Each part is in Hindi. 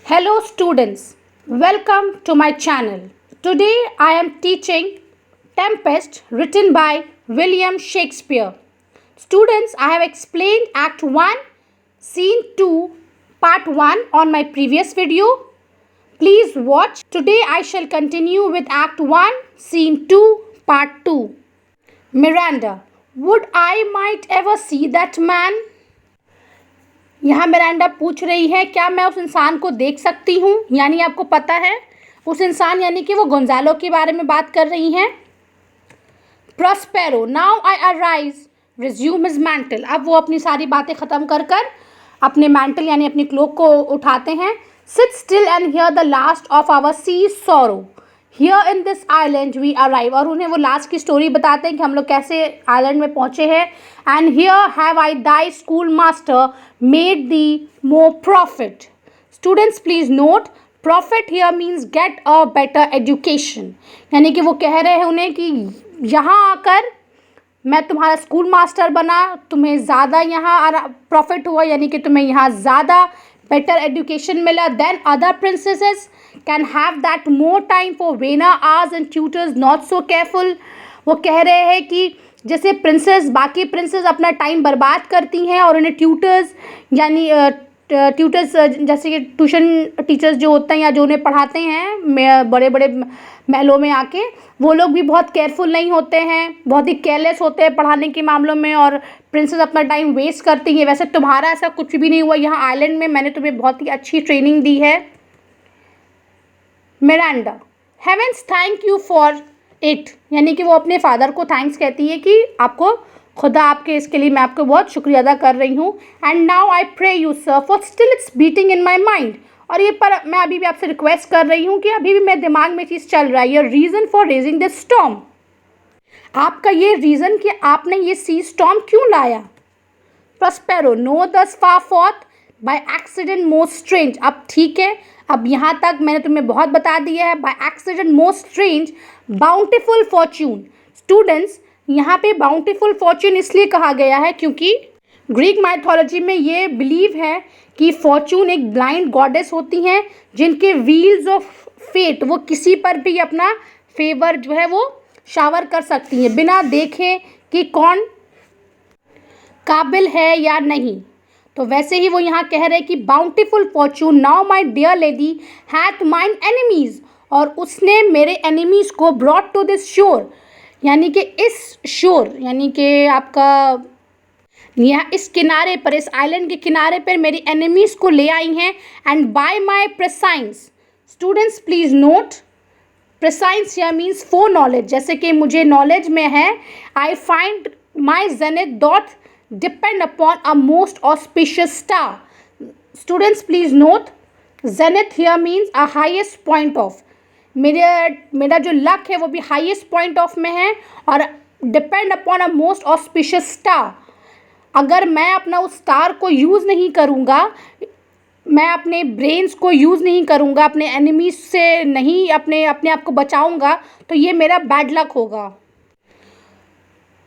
Hello students, welcome to my channel. Today I am teaching Tempest written by William Shakespeare. Students, I have explained Act 1, Scene 2, Part 1 on my previous video. Please watch. Today I shall continue with Act 1, Scene 2, Part 2. Miranda, would I might ever see that man? यहाँ मिरांडा पूछ रही है क्या मैं उस इंसान को देख सकती हूँ, यानी आपको पता है उस इंसान यानी कि वो गोंजालो के बारे में बात कर रही हैं. Prospero, now I arise resume his mantle. अब वो अपनी सारी बातें ख़त्म कर अपने मैंटल यानी अपनी क्लोक को उठाते हैं. Sit still and hear the last of our sea sorrow. Here in this island we arrive. और उन्हें वो लास्ट की स्टोरी बताते हैं कि हम लोग कैसे आइलैंड में पहुँचे हैं. And here have I Dai school master made the more profit. Students please note, profit here means get a better education. यानी कि वो कह रहे हैं उन्हें कि यहाँ आकर मैं तुम्हारा स्कूल मास्टर बना, तुम्हें ज़्यादा यहाँ प्रॉफिट हुआ, यानी कि तुम्हें यहाँ ज़्यादा बेटर एजुकेशन मिला then other princesses can have that more time for vainer hours and tutors not so careful. वो कह रहे हैं कि जैसे बाकी प्रिंसेस अपना टाइम बर्बाद करती हैं और उन्हें ट्यूटर्स यानी ट्यूटर्स जैसे कि ट्यूशन टीचर्स जो होते हैं या जो उन्हें पढ़ाते हैं बड़े बड़े महलों में आके, वो लोग भी बहुत केयरफुल नहीं होते हैं, बहुत ही केयरलेस होते हैं पढ़ाने के मामलों में और प्रिंसेस अपना टाइम वेस्ट करती हैं. वैसे तुम्हारा ऐसा कुछ भी नहीं हुआ. यहाँ आइलैंड में मैंने तुम्हें बहुत ही अच्छी ट्रेनिंग दी है. Miranda, heavens thank you for it. यानी कि वो अपने फादर को थैंक्स कहती है कि आपको खुदा आपके इसके लिए मैं आपको बहुत शुक्रिया अदा कर रही हूँ. And now I pray you sir for still it's beating in my mind. और ये पर मैं अभी भी आपसे रिक्वेस्ट कर रही हूँ कि अभी भी मेरे दिमाग में चीज़ चल रहा है. Your reason for raising this storm. आपका ये रीज़न कि आपने ये सी स्टॉर्म क्यों लाया. Prospero, know thus far forth by accident most strange. अब ठीक है, अब यहाँ तक मैंने तुम्हें बहुत बता दिया है. Bye accident most strange bountiful Fortune. Students, यहाँ पे बाउंटीफुल फॉर्च्यून इसलिए कहा गया है क्योंकि ग्रीक माइथोलॉजी में ये बिलीव है कि फॉर्च्यून एक ब्लाइंड गॉडेस होती हैं जिनके व्हील्स ऑफ फेट वो किसी पर भी अपना फेवर जो है वो शावर कर सकती हैं बिना देखें कि कौन काबिल है या नहीं. तो वैसे ही वो यहाँ कह रहे हैं कि bountiful fortune now my dear lady hath mine enemies. और उसने मेरे एनिमीज़ को ब्रॉट टू दिस शोर. यानी कि इस शोर यानी कि आपका यहाँ इस किनारे पर, इस आइलैंड के किनारे पर मेरी एनिमीज़ को ले आई हैं. And by my prescience. Students please note, prescience या मीन्स फॉर नॉलेज. जैसे कि मुझे नॉलेज में है. I find my Janet dot depend upon a most auspicious star. Students please note, Janet here means a highest point of. मेरा जो लक है वो भी हाईएस्ट पॉइंट ऑफ में है. और depend upon a most auspicious star. अगर मैं अपना उस स्टार को यूज़ नहीं करूँगा, मैं अपने ब्रेन्स को यूज़ नहीं करूँगा, अपने एनिमीज से नहीं अपने आप को बचाऊँगा, तो ये मेरा बैड लक होगा.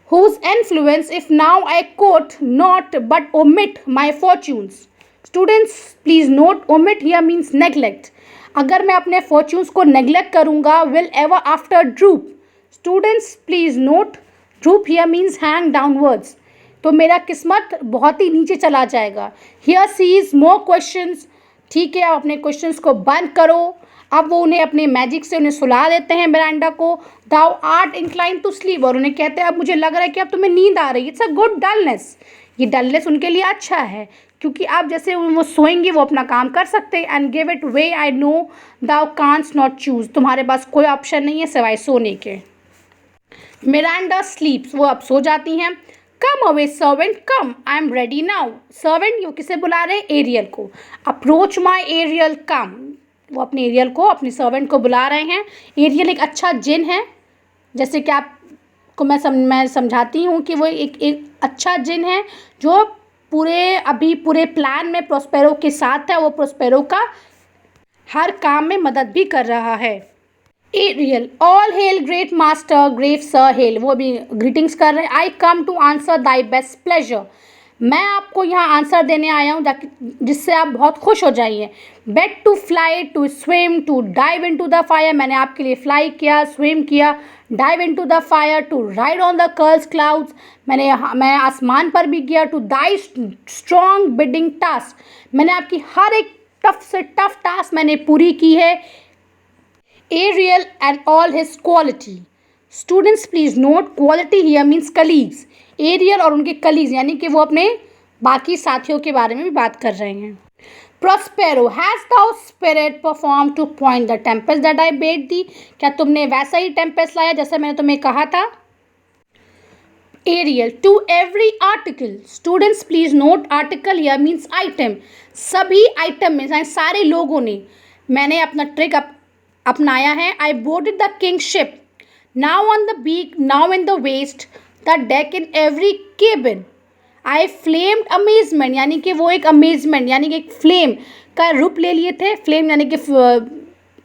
Whose influence if now I quote not but omit my fortunes. Students please note, omit here means neglect. अगर मैं अपने फॉर्च्यून्स को नेग्लेक्ट करूँगा, will ever after droop. Students please note, droop here means hang downwards. तो मेरा किस्मत बहुत ही नीचे चला जाएगा. Here sees more questions. ठीक है, आप अपने क्वेश्चंस को बंद करो. अब वो उन्हें अपने मैजिक से उन्हें सुला देते हैं मिरांडा को. Thou art incline to sleep. और उन्हें कहते हैं अब मुझे लग रहा है कि अब तुम्हें नींद आ रही है. It's a good dullness. ये डलनेस उनके लिए अच्छा है क्योंकि आप जैसे वो सोएंगे वो अपना काम कर सकते हैं. And give it way I know thou canst not choose. तुम्हारे पास कोई ऑप्शन नहीं है सिवाय सोने के. Miranda sleeps. वो अब सो जाती हैं. Come away servant come, I am ready now. Servant वो किसे बुला रहे हैं, एरियल को. Approach my Ariel come. वो अपने एरियल को, अपने सर्वेंट को बुला रहे हैं. एरियल एक अच्छा जिन है. जैसे कि आपको मैं समझाती हूँ कि वो एक अच्छा जिन है जो पूरे प्लान में प्रोस्पेरो के साथ है. वो प्रोस्पेरो का हर काम में मदद भी कर रहा है. Ariel, all hail great master, great sir hail. वो भी ग्रीटिंग्स कर रहे हैं. I come to answer thy best pleasure. मैं आपको यहाँ आंसर देने आया हूँ जिससे आप बहुत खुश हो जाइए। Be't to fly, to swim, to dive into the fire, मैंने आपके लिए फ्लाई किया, स्विम किया, dive into the fire, to ride on the curls clouds, मैं आसमान पर भी गया, to thy strong bidding task, मैंने आपकी हर एक टफ से टफ टास्क मैंने पूरी की है। Ariel and all his quality. Students please note quality here means colleagues. Ariel और उनके colleagues यानी कि वो अपने बाकी साथियों के बारे में भी बात कर रहे हैं। Prospero, has thou spirit performed to point the tempest that I bade thee? क्या तुमने वैसा ही टेम्पेस्ट लाया जैसा मैंने तुम्हें कहा था? Ariel, to every article. Students please note article here means item. सभी आइटम में सारे लोगों ने मैंने अपना ट्रिक अपनाया है। I boarded the king's ship. Now on the beak, now in the waist, the deck in every cabin. I flamed amazement, यानी कि वो एक amazement यानी कि एक flame का रूप ले लिए थे। flame यानी कि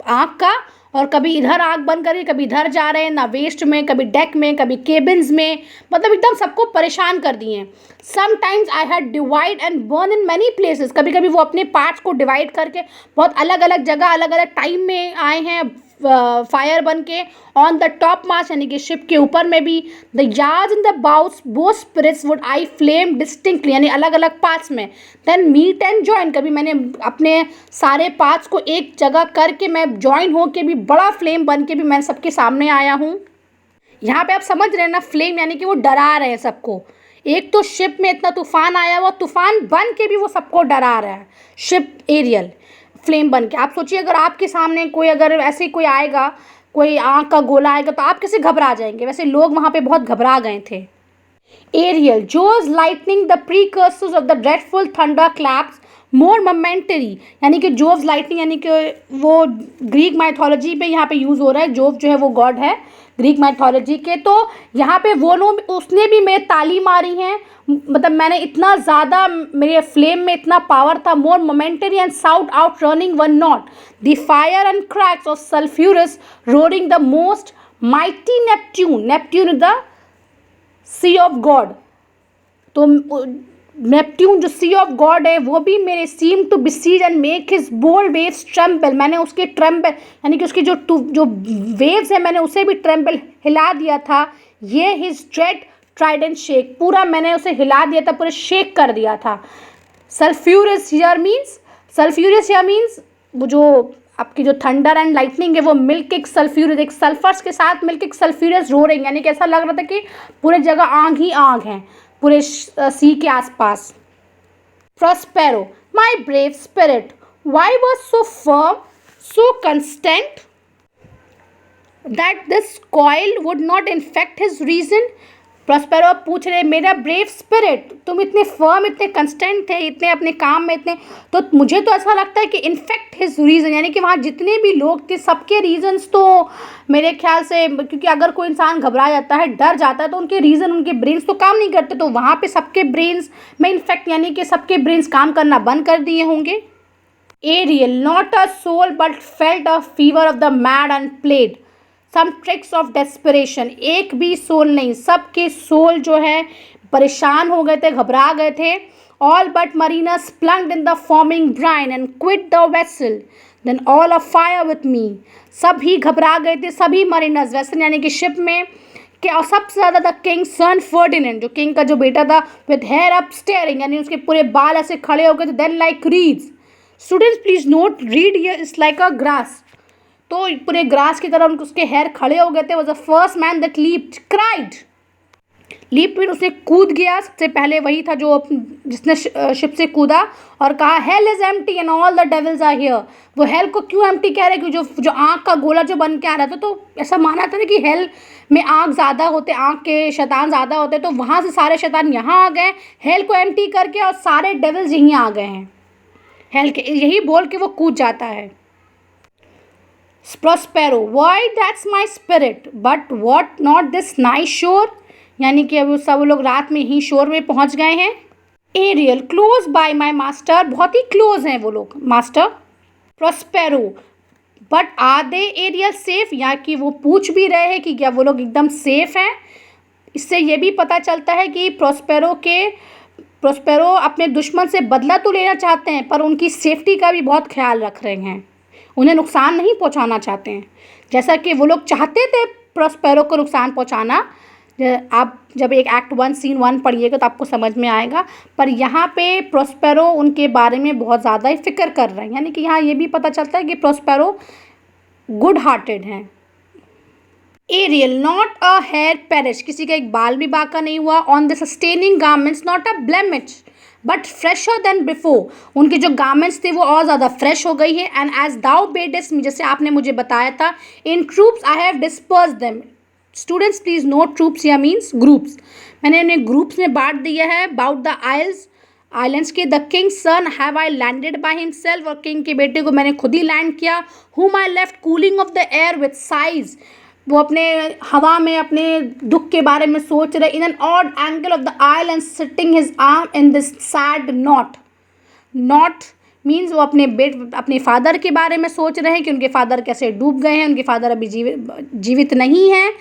आग का, और कभी इधर आग बंद करिए, कभी इधर जा रहे हैं, ना वेस्ट में, कभी डेक में, कभी केबिन्स में, मतलब एकदम सबको परेशान कर दिए हैं। Sometimes I had divide and burn in many places, कभी कभी वो अपने पार्ट्स को डिवाइड करके बहुत अलग अलग जगह अलग अलग टाइम में आए हैं फायर बन के। ऑन द टॉप मास्ट यानी कि शिप के ऊपर में भी, the yards in the bows both spirits would I flame distinctly यानी अलग अलग पार्ट्स में। देन मीट एंड जॉइन, कभी मैंने अपने सारे पार्ट्स को एक जगह करके मैं जॉइन हो के भी बड़ा फ्लेम बन के भी मैं सबके सामने आया हूँ। यहाँ पे आप समझ रहे हैं ना, फ्लेम यानी कि वो डरा रहे हैं सबको। एक तो शिप में इतना तूफान आया हुआ, तूफान बन के भी वो सबको डरा रहा है। शिप एरियल फ्लेम बन के, आप सोचिए अगर आपके सामने कोई अगर ऐसे कोई आएगा, कोई आग का गोला आएगा तो आप कैसे घबरा जाएंगे। वैसे लोग वहाँ पे बहुत घबरा गए थे। Ariel, Jove's lightning the precursors of the dreadful thunder claps more momentary, यानी कि जोव्स लाइटनिंग यानी कि वो ग्रीक माइथोलॉजी में यहाँ पे यूज़ हो रहा है। जोव जो है वो गॉड है ग्रीक माइथोलॉजी के, तो यहाँ पे वो लोग उसने भी मेरे ताली मारी हैं, मतलब मैंने इतना ज़्यादा मेरे फ्लेम में इतना पावर था। More momentary and sight out running one not the fire and cracks of sulphurous roaring the most mighty Neptune, Neptune the sea of god, तो नेपट्यून जो सी ऑफ गॉड है वो भी मेरे seem to besiege and make his bold waves tremble, मैंने उसके ट्रेम्बल यानी कि उसकी जो वेव्स है मैंने उसे भी ट्रेम्बल हिला दिया था। ये हिज ड्रेड ट्राइडेंट शेक, पूरा मैंने उसे हिला दिया था, पूरे शेक कर दिया था। सल्फ्यूरस हियर मीन्स वो जो आपकी जो थंडर एंड लाइटनिंग है वो मिलके एक सल्फ्यूरस, एक सल्फर्स के साथ मिलके एक सल्फ्यूरस रोरिंग, यानी कि ऐसा लग रहा था कि पूरे जगह आग ही आग है पूरे सी के आसपास। Prospero, my brave spirit, why was so firm, so constant that this coil would not infect his reason. Prospero पूछ रहे, मेरा ब्रेव स्पिरिट, तुम इतने फर्म, इतने कंस्टेंट थे, इतने अपने काम में इतने, तो मुझे तो ऐसा लगता है कि इन्फेक्ट हिज रीज़न, यानी कि वहाँ जितने भी लोग थे सबके रीजंस तो मेरे ख्याल से, क्योंकि अगर कोई इंसान घबरा जाता है, डर जाता है, तो उनके रीज़न, उनके ब्रेन्स तो काम नहीं करते, तो वहाँ पे सबके ब्रेन्स में इन्फेक्ट यानी कि सबके ब्रेन्स काम करना बंद कर दिए होंगे। Ariel, not a soul but felt a fever of the mad and played some tricks of desperation, एक भी सोल नहीं, सबके सोल जो है परेशान हो गए थे, घबरा गए थे। All but mariners plunged in the foaming brine and quit the vessel then all afire with me, सभी घबरा गए थे, सभी मरीनर्स, वेसल यानी कि शिप में के, और सबसे ज़्यादा द किंग सन फर्डिनेंड, जो किंग का जो बेटा था, विद हेयर अप स्टेयरिंग यानी उसके पूरे बाल ऐसे खड़े हो गए थे। Then like reeds, students please note, reed here is like a grass, तो पूरे ग्रास की तरह उसके हेयर खड़े हो गए थे। Was the first man that leaped, cried, leap mean उसने कूद गया, सबसे पहले वही था जो जिसने शिप से कूदा और कहा hell is empty and all the devils are here. वो हेल को क्यों एम्प्टी कह रहे, कि जो आग का गोला जो बन के आ रहा था, तो ऐसा माना था ना कि हेल में आग ज़्यादा होते, आग के शैतान ज़्यादा होते, तो वहाँ से सारे शैतान यहाँ आ गए हेल को एम्प्टी करके, और सारे डेविल्स यहीं आ गए हैं हेल के, यही बोल के वो कूद जाता है। Prospero, why that's my spirit, but what not this nice shore, यानी कि अब सब लोग रात में ही शोर में पहुंच गए हैं। Ariel, close by my master, बहुत ही क्लोज हैं वो लोग master. Prospero, but are they Ariel safe, यहाँ कि वो पूछ भी रहे हैं कि क्या वो लोग एकदम सेफ हैं। इससे ये भी पता चलता है कि प्रोस्पेरो के प्रोस्पेरो अपने दुश्मन से बदला तो लेना चाहते हैं, पर उनकी सेफ्टी का भी बहुत ख्याल रख रहे हैं, उन्हें नुकसान नहीं पहुंचाना चाहते हैं, जैसा कि वो लोग चाहते थे प्रोस्पेरो को नुकसान पहुंचाना। आप जब एक एक्ट 1 सीन 1 पढ़िएगा तो आपको समझ में आएगा। पर यहाँ पे प्रोस्पेरो उनके बारे में बहुत ज़्यादा ही फिक्र कर रहे हैं, यानी कि यहाँ ये भी पता चलता है कि प्रोस्पेरो गुड हार्टेड हैं। Ariel, not a hair perish, किसी का एक बाल भी बाका नहीं हुआ। On the sustaining garments not a blemish but fresher than before, उनके जो गारमेंट्स थे वो और ज़्यादा फ्रेश हो गई है। And as thou badest me, जैसे आपने मुझे बताया था, in troops I have disperse them. Students please note, troops या मीन्स ग्रुप्स, मैंने उन्हें ग्रुप्स में बांट दिया है। अबाउट द आइलैंड्स के, the king's son have I landed by himself, और किंग के बेटे को मैंने खुद ही लैंड किया। Whom I left cooling of the air with sighs, वो अपने हवा में अपने दुख के बारे में सोच रहे। In an odd angle of the isle and sitting his arm in this sad knot, knot means वो अपने फादर के बारे में सोच रहे हैं कि उनके फादर कैसे डूब गए हैं, उनके फादर अभी जीवित नहीं हैं।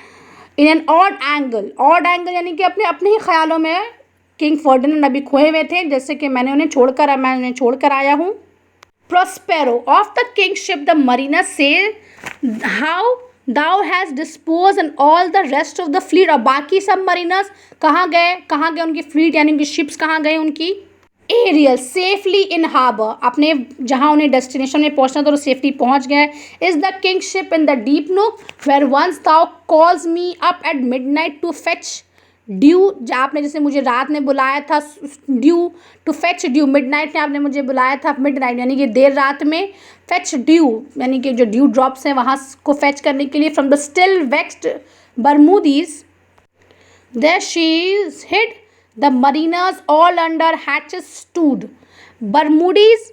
इन एन ऑड एंगल यानी कि अपने ही ख्यालों में किंग फर्डिनेंड अभी खोए हुए थे, जैसे कि मैं उन्हें छोड़कर आया हूँ। Prospero of the king ship the mariner से how thou has dispose and all the rest of the fleet, और बाकी सब मरीनर्स कहाँ गए उनकी फ्लीट यानी उनकी शिप्स कहाँ गए उनकी। एरियल, सेफली इन हार्बर, अपने जहाँ उन्हें डेस्टिनेशन में पहुँचना था तो सेफ्टी पहुँच गए। Is the king ship in the deep nook where once thou calls me up at midnight to fetch dew, आपने जैसे मुझे रात में बुलाया था dew, to fetch dew, midnight में आपने मुझे बुलाया था, मिडनाइट यानी कि देर रात में, फेच ड्यू यानी कि जो ड्यू ड्रॉप्स हैं वहाँ को फेच करने के लिए। From the still vexed Bermoothes there she is hid the mariners all under hatches stood. Bermoothes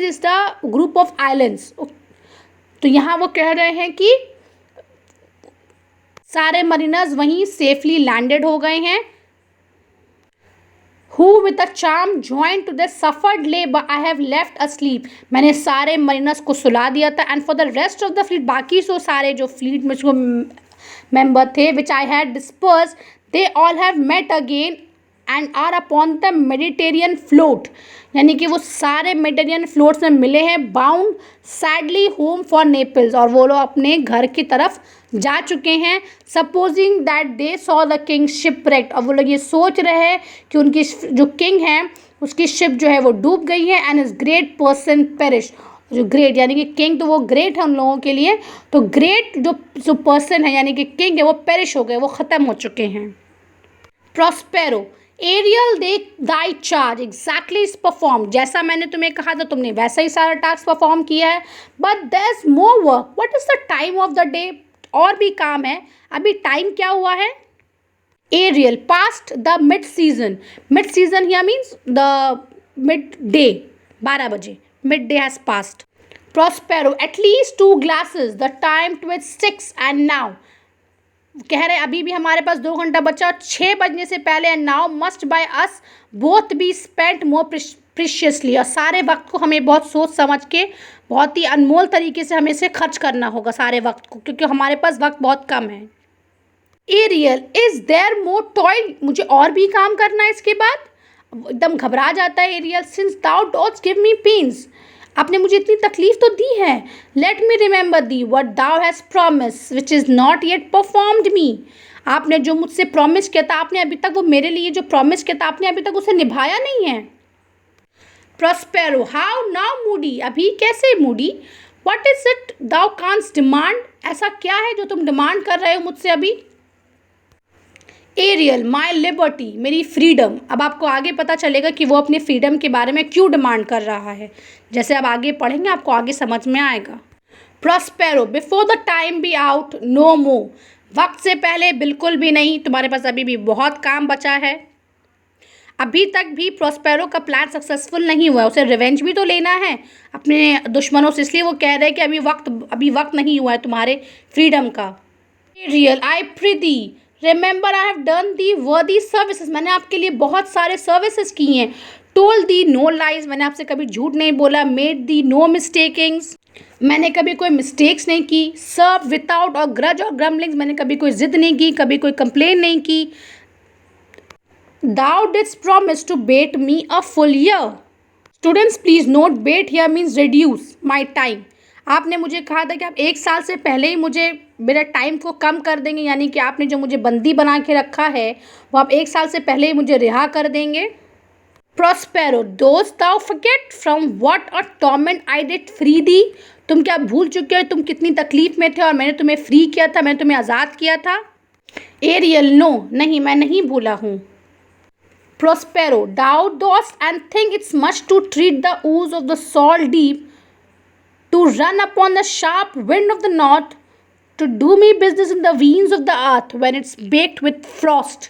is the group of islands, तो यहाँ वो कह रहे हैं कि सारे मरीनर्स वहीं सेफली लैंडेड हो गए हैं। Who with a charm joined to the suffered labor I have left asleep, मैंने सारे मरीनर्स को सुला दिया था। And for the rest of the fleet, बाकी सो सारे जो फ्लीट में जो मेंबर थे which I had disperse, they all have met again and are upon the Mediterranean float, यानी कि वो सारे मेडिटेरियन फ्लोट्स में मिले हैं। Bound sadly home for Naples, और वो लोग अपने घर की तरफ जा चुके हैं। Supposing that they saw the king shipwrecked, और वो लोग ये सोच रहे हैं कि उनकी जो किंग है उसकी शिप जो है वो डूब गई है। And is great person perish, जो ग्रेट यानी कि किंग तो वो ग्रेट है उन लोगों के लिए, तो ग्रेट जो पर्सन है यानी कि किंग है वो पेरिश हो गए, वो ख़त्म हो चुके हैं। Prospero, Ariel they thy charge exactly is perform, जैसा मैंने तुम्हें कहा था तुमने वैसा ही सारा टास्क परफॉर्म किया है। But there is more work, what is the time of the day, और भी काम है, अभी टाइम क्या हुआ है। Ariel, past the mid season here means the mid day, 12 बजे, mid day has past. Prospero, at least 2 glasses, the time to it 6 and now, कह रहे अभी भी हमारे पास 2 घंटा बचा, 6 बजने से पहले। And now must by us both be spent more preciously, और सारे वक्त को हमें बहुत सोच समझ के बहुत ही अनमोल तरीके से हमें इसे खर्च करना होगा सारे वक्त को, क्योंकि हमारे पास वक्त बहुत कम है। Ariel, is there more toil, मुझे और भी काम करना है इसके बाद, एकदम घबरा जाता है Ariel. Since thou don't give me pains, आपने मुझे इतनी तकलीफ तो दी है। Let me remember thee what thou has promise which is not yet performed me, आपने जो मुझसे प्रॉमिस किया था, आपने अभी तक वो मेरे लिए जो प्रॉमिस किया था आपने अभी तक उसे निभाया नहीं है। प्रोस्पेरो, हाउ नाउ मूडी, अभी कैसे moody. What is it thou canst demand, ऐसा क्या है जो तुम डिमांड कर रहे हो मुझसे अभी। एरियल, माई लिबर्टी, मेरी फ्रीडम, अब आपको आगे पता चलेगा कि वो अपनी फ्रीडम के बारे में क्यों डिमांड कर रहा है, जैसे अब आगे पढ़ेंगे आपको आगे समझ में आएगा। Prospero, before the time be out no more, वक्त से पहले बिल्कुल भी नहीं, तुम्हारे पास अभी भी बहुत काम बचा है। अभी तक भी प्रोस्पेरो का प्लान सक्सेसफुल नहीं हुआ है, उसे रिवेंज भी तो लेना है अपने दुश्मनों से, इसलिए वो कह रहे हैं कि अभी वक्त नहीं हुआ है तुम्हारे फ्रीडम का। Ariel, I prithee remember I have done thee worthy services, मैंने आपके लिए बहुत सारे सर्विसेज की हैं। टोल्ड दी नो लाइज, मैंने आपसे कभी झूठ नहीं बोला। मेड दी नो मिस्टेकिंग्स, मैंने कभी कोई मिस्टेक्स नहीं की। सर्व विदाउट और ग्रज और ग्रम्बलिंग्स, मैंने कभी कोई जिद नहीं की, कभी कोई कंप्लेन नहीं की। Thou didst promise to bait me a full year. Students please note, bait here means reduce my time. आपने मुझे कहा था कि आप 1 साल से पहले ही मुझे मेरे टाइम को कम कर देंगे, यानी कि आपने जो मुझे बंदी बना के रखा है वो आप 1 साल से पहले ही मुझे रिहा कर देंगे. Prospero, dost thou forget from what a torment I did free thee? तुम क्या भूल चुके हो तुम कितनी तकलीफ में थे और मैंने तुम्हें फ्री किया था, मैंने तुम्हें आज़ाद किया था. Ariel, no, नहीं, मैं नहीं भूला हूँ. Prospero, thou dost and think it's much to treat the ooze of the salt deep, to run upon the sharp wind of the north, to do me business in the veins of the earth when it's baked with frost.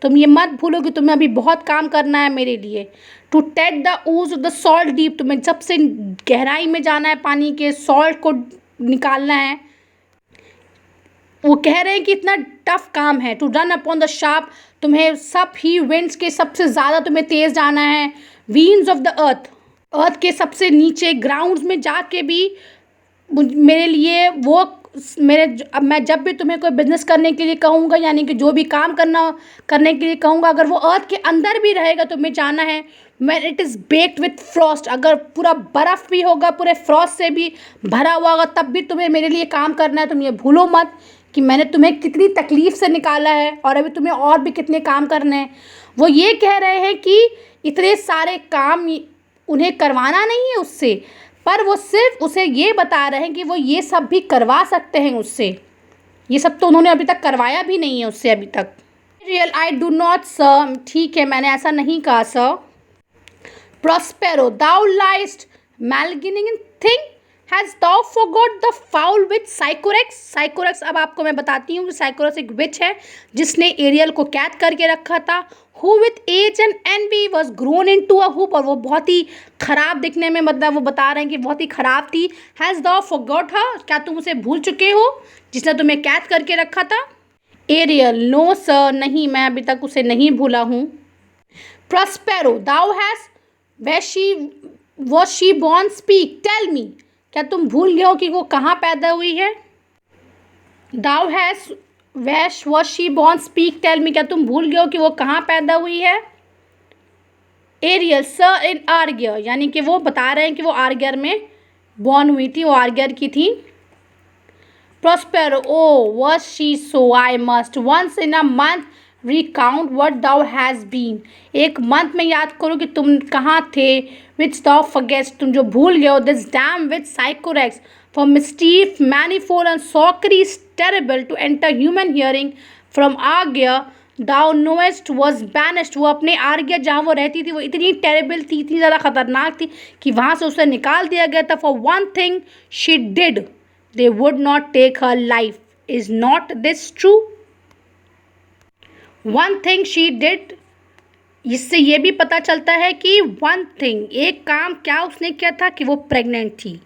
तुम ये मत भूलो कि तुम्हें अभी बहुत काम करना है मेरे लिए. To take the ooze of the salt deep, तुम्हें सबसे गहराई में जाना है, पानी के सॉल्ट को निकालना है. वो कह रहे हैं कि इतना टफ काम है. To run upon the sharp, तुम्हें सब ही विंड्स के सबसे ज़्यादा तुम्हें तेज़ जाना है. वीन्स ऑफ द अर्थ, अर्थ के सबसे नीचे ग्राउंड्स में जाके भी मेरे लिए वो अब मैं जब भी तुम्हें कोई बिजनेस करने के लिए कहूँगा, यानी कि जो भी काम करने के लिए कहूँगा, अगर वो अर्थ के अंदर भी रहेगा तुम्हें जाना है. मैं it is baked with Frost, अगर पूरा बर्फ़ भी होगा, पूरे फ्रॉस्ट से भी भरा हुआ होगा, तब भी तुम्हें मेरे लिए काम करना है. तुम ये भूलो मत कि मैंने तुम्हें कितनी तकलीफ़ से निकाला है और अभी तुम्हें और भी कितने काम करने हैं. वो ये कह रहे हैं कि इतने सारे काम उन्हें करवाना नहीं है उससे, पर वो सिर्फ उसे ये बता रहे हैं कि वो ये सब भी करवा सकते हैं उससे. ये सब तो उन्होंने अभी तक करवाया भी नहीं है उससे अभी तक. Real, I do not sir, ठीक है मैंने ऐसा नहीं कहा sir. Prospero, thou liest, malginning thing, has thou forgot the foul witch Sycorax? Sycorax, अब आपको मैं बताती हूँ कि Sycorax एक विच है जिसने एरियल को कैद करके रखा था. Who with age and envy was grown into a hoop, और वो बहुत ही खराब दिखने में, मतलब वो बता रहे हैं कि बहुत ही खराब थी. Has thou forgot her, क्या तुम उसे भूल चुके हो जिसने तुम्हें कैद करके रखा था. एरियल, नो सर, नहीं मैं अभी तक उसे नहीं भूला हूँ. Prospero, thou hast was she born, speak, tell me, क्या तुम भूल गए हो कि वो कहाँ पैदा हुई है. Thou has was she born, speak, tell me, क्या तुम भूल गए हो कि वो कहाँ पैदा हुई है. एरियल, सर इन आर्गियर, यानी कि वो बता रहे हैं कि वो आर्गियर में बॉर्न हुई थी, वो आर्गियर की थी. Prospero, oh was she so, I must once in a month recount what thou has been. एक मंथ में याद करो कि तुम कहाँ थे. which thou forgets, तुम जो भूल गए हो. this damn witch Sycorax, for mischief manifold and sorcery is terrible to enter human hearing from Argia thou knowest was banished. वो अपने आर्गिया जहाँ वो रहती थी वो इतनी टेरेबल थी, इतनी ज़्यादा ख़तरनाक थी कि वहाँ से उसे निकाल दिया गया था. for one thing she did, they would not take her life. is not this true? One thing she did, इससे ये भी पता चलता है कि वन थिंग, एक काम क्या उसने किया था कि वो प्रेग्नेंट थी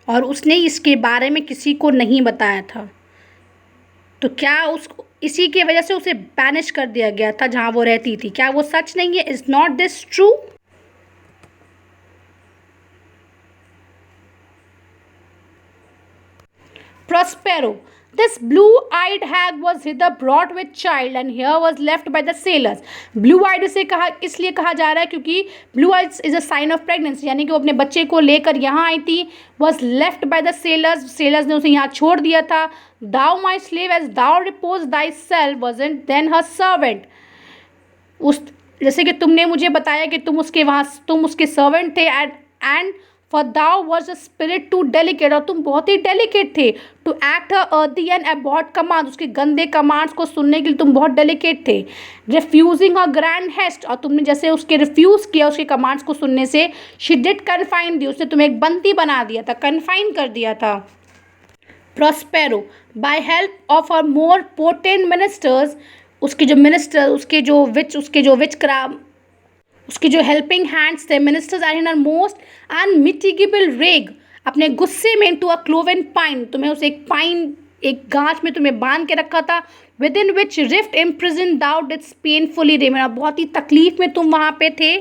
और उसने इसके बारे में किसी को नहीं बताया था. तो क्या इसी की वजह से उसे बैनिश कर दिया गया था जहाँ वो रहती थी. क्या वो सच नहीं है? Is not this true? Prospero, this blue-eyed hag was hither brought with child and here was left by the sailors. Blue-eyed इसे इसलिए कहा जा रहा है क्योंकि blue-eyed is a sign of pregnancy, यानी कि वो अपने बच्चे को लेकर यहाँ आई थी. was left by the sailors, sailors ने उसे यहाँ छोड़ दिया था. thou my slave as thou repose thyself wasn't then her servant. जैसे कि तुमने मुझे बताया कि तुम उसके सर्वेंट थे. And for thou was a spirit too delicate, और तुम बहुत ही डेलिकेट थे. to act her earthy and abhorrent command, उसके गंदे कमांड्स को सुनने के लिए तुम बहुत डेलिकेट थे. refusing her grand hest, और तुमने जैसे उसके रिफ्यूज़ किया उसके कमांड्स को सुनने से. she did confine thee, उसने तुम्हें एक बंदी बना दिया था, कन्फाइन कर दिया था. Prospero, by help of her more potent ministers, उसके जो हेल्पिंग हैंड्स थे, ministers are in our most unmitigable rage, अपने गुस्से में इनटू अ क्लोवन पाइन, तुम्हें उसे एक गांच में तुम्हें बांध के रखा था. Within which rift imprison thou didst painfully remain, बहुत ही तकलीफ में तुम वहाँ पे थे.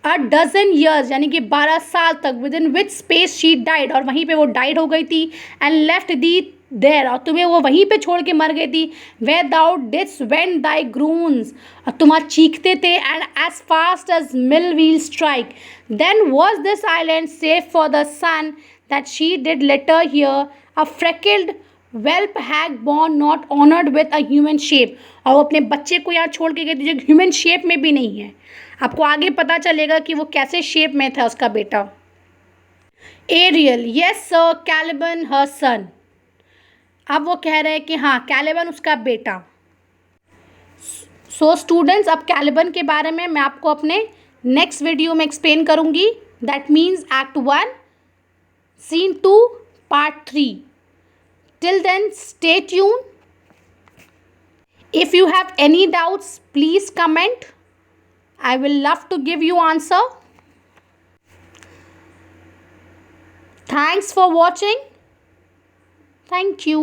अ डजन ईयर्स, यानी कि 12 साल तक. With in which space she died, और वहीं पे वो डाइड हो गई थी. एंड लेफ्ट दी देयर, और तुम्हें वो वहीं पे छोड़ के मर गई थी. वेयर दाउ डिड्स वेंट दाई ग्रून्स, और तुम आज चीखते थे. And as fast as mill wheel strike, then was this island safe for the son that she did litter here. A freckled whelp hag born not honoured with a human shape, और वो अपने बच्चे को यहाँ छोड़ के गई थी जो ह्यूमन शेप में भी नहीं है. आपको आगे पता चलेगा कि वो कैसे शेप में था उसका बेटा. एरियल, यस सर, कैलिबन हर सन. अब वो कह रहे हैं कि हाँ, कैलिबन उसका बेटा. सो स्टूडेंट्स, अब कैलिबन के बारे में मैं आपको अपने नेक्स्ट वीडियो में एक्सप्लेन करूँगी. That means act 1 scene 2 part 3. Till then, stay tuned. If you have any doubts, please comment. I will love to give you answer. Thanks for watching. Thank you.